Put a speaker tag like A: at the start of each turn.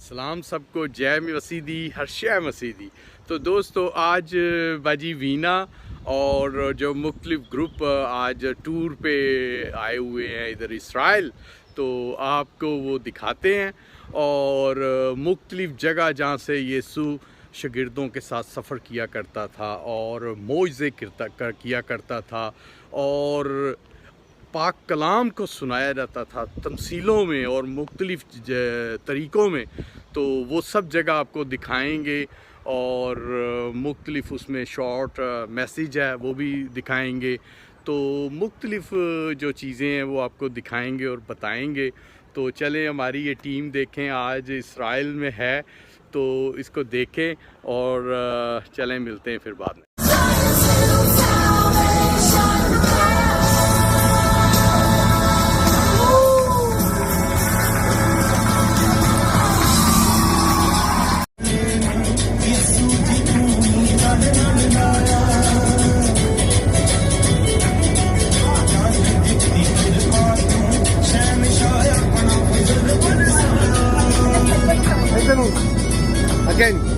A: सलाम सबको, जय मसीदी, हर्षय मसीदी। तो दोस्तों आज बाजी वीना और जो मुख्तलिफ ग्रुप आज टूर पे आए हुए हैं इधर इसराइल, तो आपको वो दिखाते हैं और मुख्तलिफ जगह जहाँ से यीशु शागिर्दों के साथ सफ़र किया करता था और मौज़े किया करता था और पाक कलाम को सुनाया जाता था तमसीलों में और मुख्तलिफ़ तरीक़ों में। तो वो सब जगह आपको दिखाएंगे और मुख्तलिफ़ उसमें शॉर्ट मैसेज है वो भी दिखाएंगे। तो मुख्तलिफ़ जो चीज़ें हैं वो आपको दिखाएंगे और बताएंगे। तो चलें हमारी ये टीम देखें, आज इसराइल में है तो इसको देखें और चलें मिलते हैं फिर बाद में।
B: Again.